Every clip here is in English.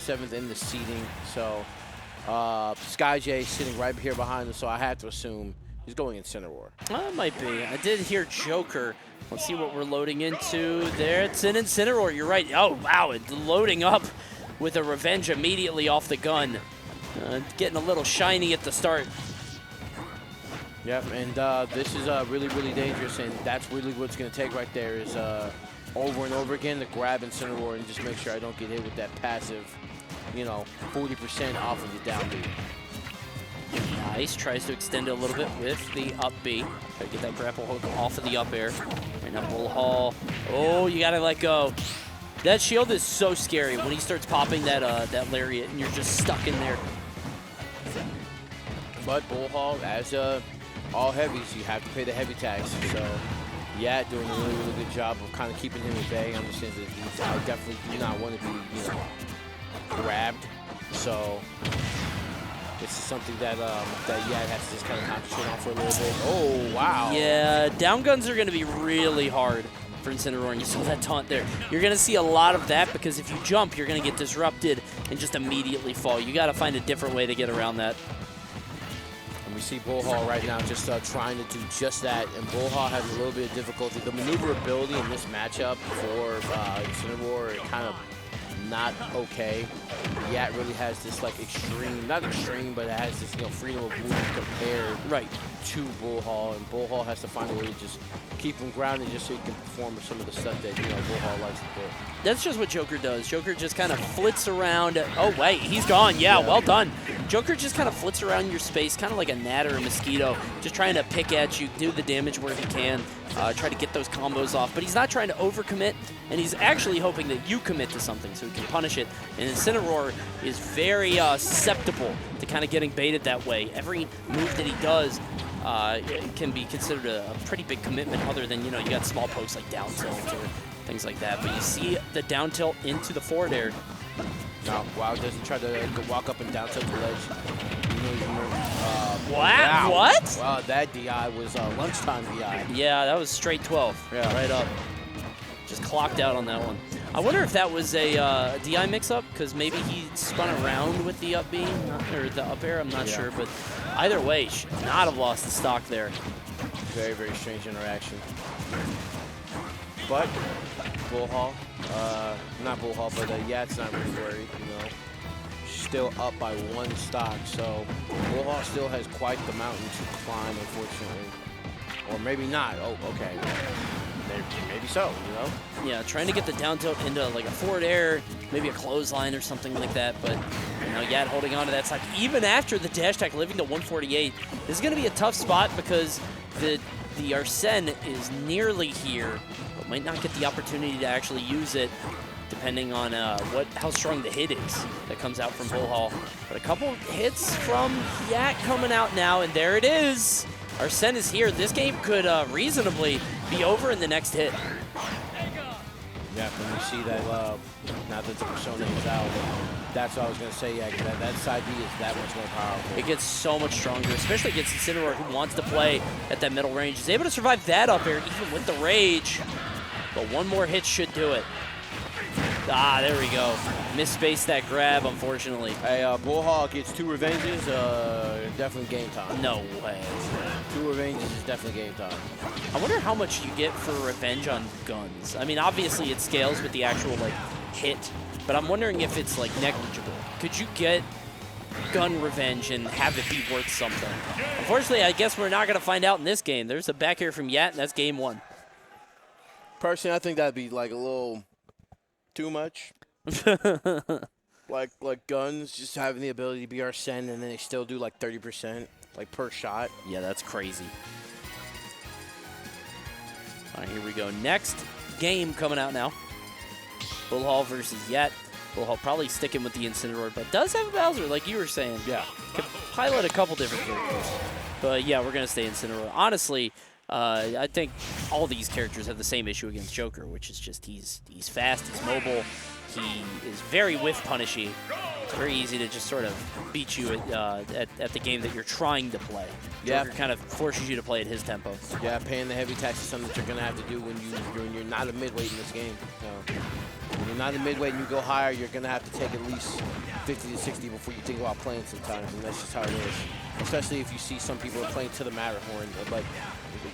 7th in the seeding. So Sky J sitting right here behind him, so I had to assume he's going Incineroar. It might be. I did hear Joker. Let's see what we're loading into there. It's an Incineroar. You're right. Oh, wow. It's loading up with a Revenge immediately off the gun. Getting a little shiny at the start. Yep, and this is really, really dangerous, and that's really what it's going to take right there is over and over again to grab Incineroar and just make sure I don't get hit with that passive, 40% off of the down B. Nice. Tries to extend it a little bit with the up B. Try to get that grapple hook off of the up air. Right now, Bullhall. Oh, you got to let go. That shield is so scary when he starts popping that lariat and you're just stuck in there. But Bullhall, as all heavies, you have to pay the heavy tax. So, yeah, doing a really, really good job of kind of keeping him at bay. Understands that I definitely do not want to be, grabbed. So, this is something that Yad has to just kind of concentrate on for a little bit. Oh, wow. Yeah, down guns are going to be really hard for Incineroar, and you saw that taunt there. You're going to see a lot of that because if you jump, you're going to get disrupted and just immediately fall. You got to find a different way to get around that. And we see Bullhall right now just trying to do just that, and Bullhall has a little bit of difficulty. The maneuverability in this matchup for Incineroar is kind of not okay. Yat really has this extreme, not extreme, but it has this freedom of movement compared to Bullhall, and Bullhall has to find a way to just keep him grounded just so he can perform some of the stuff that Bullhall likes to do. That's just what Joker does. Joker just kind of flits around. Oh wait, he's gone. Yeah, well done. Joker just kind of flits around your space, kind of like a gnat or a mosquito, just trying to pick at you, do the damage where he can, try to get those combos off. But he's not trying to overcommit, and he's actually hoping that you commit to something so he can punish it. And Incineroar is very susceptible to kind of getting baited that way. Every move that he does can be considered a pretty big commitment other than, you got small pokes like down tilt or things like that. But you see the down tilt into the forward air. No, Wow doesn't try to walk up and down tilt the ledge. Wow. What? Wow, that DI was lunchtime DI. Yeah, that was straight 12. Yeah. Right up. Just clocked out on that one. I wonder if that was a DI mix-up, because maybe he spun around with the up beam, or the up air, I'm not sure. But either way, should not have lost the stock there. Very, very strange interaction. But Bullhall, not Bullhall, but Yat's not really worried, Still up by 1 stock, so Bullhall still has quite the mountain to climb, unfortunately. Or maybe not. Oh, okay. Maybe so, Yeah, trying to get the down tilt into like a forward air, maybe a clothesline or something like that, but Yat holding on to that stock. Even after the dash attack, living to 148, this is going to be a tough spot because the Arsene is nearly here, but might not get the opportunity to actually use it, depending on how strong the hit is that comes out from Bullhall. But a couple hits from Yat coming out now, and there it is. Arsene is here. This game could reasonably be over in the next hit. Yeah, when you see that, now that the Persona is out, that's what I was going to say, that side B is that much more powerful. It gets so much stronger, especially against Incineroar, who wants to play at that middle range. He's able to survive that up air, even with the rage. But one more hit should do it. Ah, there we go. Misspaced that grab, unfortunately. Hey, Bullhall gets 2 revenges, definitely game time. No way. 2 revenges is definitely game time. I wonder how much you get for revenge on guns. I mean, obviously it scales with the actual, hit, but I'm wondering if it's, negligible. Could you get gun revenge and have it be worth something? Unfortunately, I guess we're not going to find out in this game. There's a back air from Yat, and that's game 1. Personally, I think that'd be, a little too much. like guns, just having the ability to be Arsene, and then they still do 30%, per shot. Yeah, that's crazy. All right, here we go. Next game coming out now. Bullhall versus Yat. Bullhall probably sticking with the Incineroar, but does have a Bowser, like you were saying. Yeah. Could pilot a couple different characters. But yeah, we're going to stay Incineroar. Honestly, I think all these characters have the same issue against Joker, which is just he's fast, he's mobile, he is very whiff punishy. It's very easy to just sort of beat you at the game that you're trying to play. Joker kind of forces you to play at his tempo. Yeah, paying the heavy tax is something that you're going to have to do when you're not a midweight in this game. So, you're not in midweight and you go higher, you're going to have to take at least 50 to 60 before you think about playing sometimes, and that's just how it is. Especially if you see some people are playing to the Matterhorn, but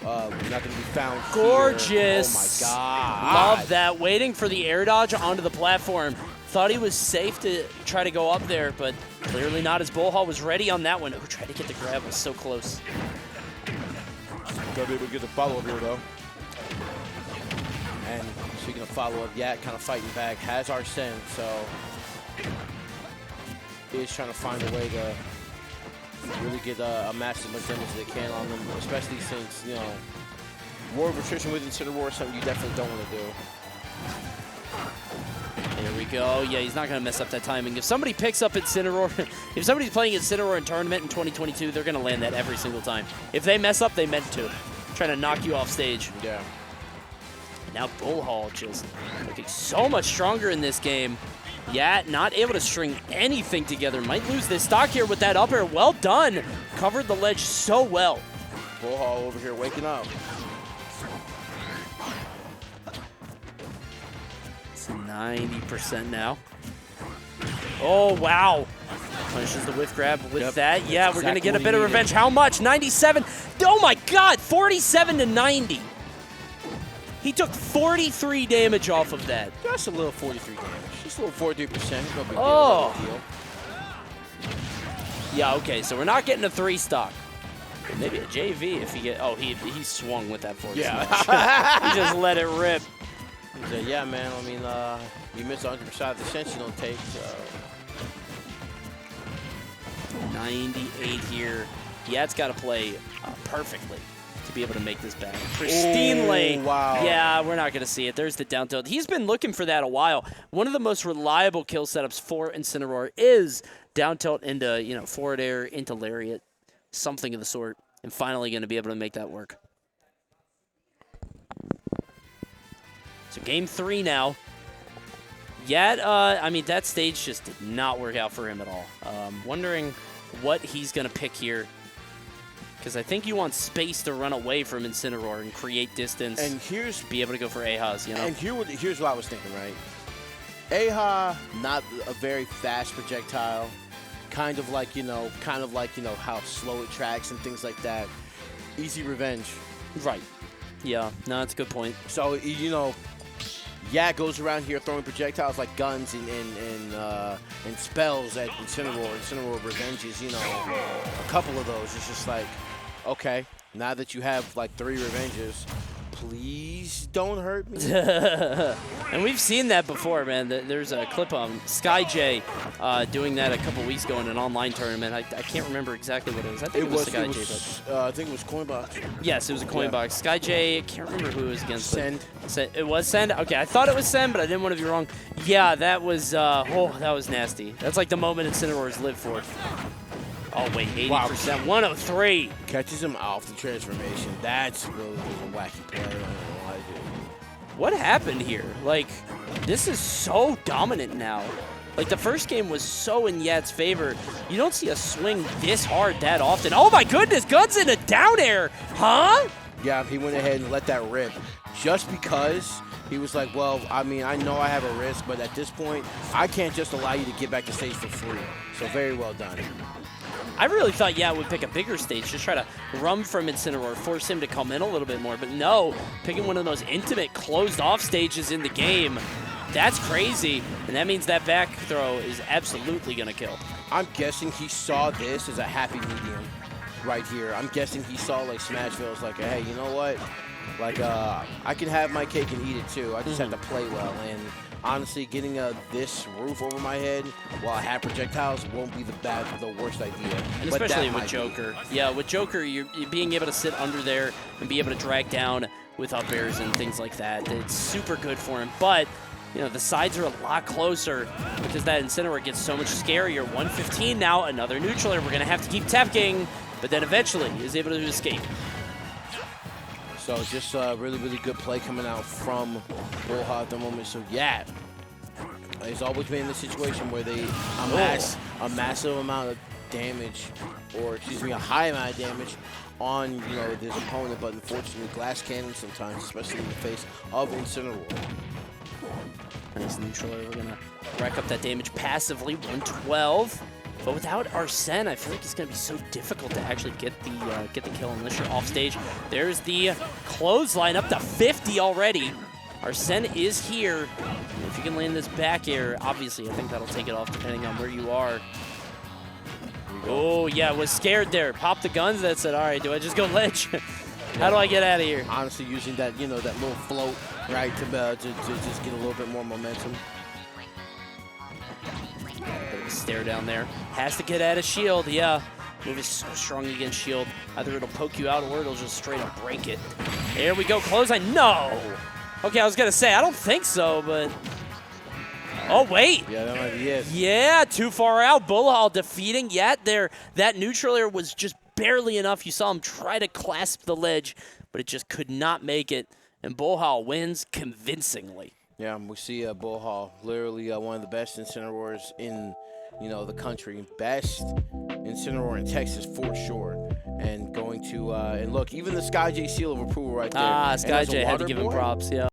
not going to be found Gorgeous. Here. Oh, my God. Love that. Waiting for the air dodge onto the platform. Thought he was safe to try to go up there, but clearly not, as Bullhall was ready on that one. Oh, tried to get the grab, was so close. Gotta be able to get the follow-up here, though. And speaking of follow-up, yeah, kind of fighting back, has Arsene, so he is trying to find a way to really get a match as much damage as they can on them, especially since, you know, war of attrition with Incineroar is something you definitely don't want to do. There we go. Yeah, he's not going to mess up that timing. If somebody picks up Incineroar, if somebody's playing Incineroar in tournament in 2022, they're going to land that every single time. If they mess up, they meant to. Trying to knock you off stage. Yeah. And now Bullhall just looking so much stronger in this game. Yeah, not able to string anything together. Might lose this stock here with that up air. Well done. Covered the ledge so well. Bullhall over here waking up. It's 90% now. Oh, wow. Punishes the whiff grab with that. Yeah, we're going to get a bit of revenge. How much? 97. Oh, my God. 47 to 90. He took 43 damage off of that. Just a little 43 damage. Just a little 43%. No big deal. Oh. No big deal. Yeah, okay, so we're not getting a 3 stock. Maybe a JV if he get. Oh, he swung with that forward smash. He just let it rip. He said, yeah, man, I mean, you miss 100% of the sense you don't take. 98 here. Yeah, it's got to play perfectly to be able to make this back. Pristinely. Oh, wow. Yeah, we're not going to see it. There's the down tilt. He's been looking for that a while. One of the most reliable kill setups for Incineroar is down tilt into, you know, forward air, into lariat, something of the sort, and finally going to be able to make that work. So game 3 now. Yet, I mean, that stage just did not work out for him at all. Wondering what he's going to pick here. Because I think you want space to run away from Incineroar and create distance. And here's be able to go for Ahas, you know? And here's what I was thinking, right? Aha, not a very fast projectile. Kind of like, you know, how slow it tracks and things like that. Easy revenge. Right. Yeah, no, that's a good point. So, you know, yeah, it goes around here throwing projectiles like guns and spells at Incineroar. Incineroar revenges, you know, a couple of those. It's just like, okay, now that you have like 3 revenges, please don't hurt me. And we've seen that before, man. There's a clip on SkyJ doing that a couple weeks ago in an online tournament. I can't remember exactly what it was. I think it was SkyJ. I think it was Coinbox. Yes, it was a Coinbox. Yeah. SkyJ, I can't remember who it was against. Send. It was Send? Okay, I thought it was Send, but I didn't want to be wrong. Yeah, that was, that was nasty. That's like the moment Incineroar's lived for. Oh, wait, 80%. Wow. 103. Catches him off the transformation. That's really a wacky play. I don't know why I do. What happened here? Like, this is so dominant now. Like, the first game was so in Yad's favor. You don't see a swing this hard that often. Oh, my goodness. Guns in a down air. Huh? Yeah, he went ahead and let that rip just because he was like, well, I mean, I know I have a risk, but at this point, I can't just allow you to get back to stage for free. So very well done. I really thought Yad would pick a bigger stage, just try to run from Incineroar, force him to come in a little bit more. But no, picking one of those intimate, closed-off stages in the game, that's crazy. And that means that back throw is absolutely going to kill. I'm guessing he saw this as a happy medium right here. I'm guessing he saw, like, Smashville's like, hey, you know what? Like, I can have my cake and eat it, too. I just have to play well. And honestly, getting this roof over my head while I have projectiles won't be the worst idea. And especially with Joker. Yeah, with Joker, you're being able to sit under there and be able to drag down with up airs and things like that. It's super good for him. But, you know, the sides are a lot closer because that Incineroar gets so much scarier. 115 now, another neutral air. We're going to have to keep tepking, but then eventually is able to escape. So just really, really good play coming out from Bullhall at the moment. So yeah, he's always been in the situation where they amass a massive amount of damage, or excuse me, a high amount of damage on, you know, this opponent. But unfortunately, glass cannon sometimes, especially in the face of Incineroar. Nice neutral air. We're going to rack up that damage passively. 112. But without Arsene, I feel like it's going to be so difficult to actually get the kill unless you're off stage. There's the clothesline up to 50 already. Arsene is here. If you can land this back air, obviously, I think that'll take it off depending on where you are. Oh, yeah, was scared there. Popped the guns. That said, all right, do I just go ledge? How do I get out of here? Honestly, using that, that little float, right, to just get a little bit more momentum. Bit of a stare down there. Has to get out of shield, yeah. Move is so strong against shield. Either it'll poke you out or it'll just straight up break it. There we go, clothesline. No! Okay, I was going to say, I don't think so, but... Oh, wait. Yeah, that might be it. Yeah, too far out. Bullhall defeating yet there. That neutral air was just barely enough. You saw him try to clasp the ledge, but it just could not make it. And Bullhall wins convincingly. Yeah, we see Bullhall, literally one of the best incinerators in, the country. Best incinerator in Texas for sure. And going to, and look, even the Sky J seal of approval right there. Sky J had to give him props, yeah.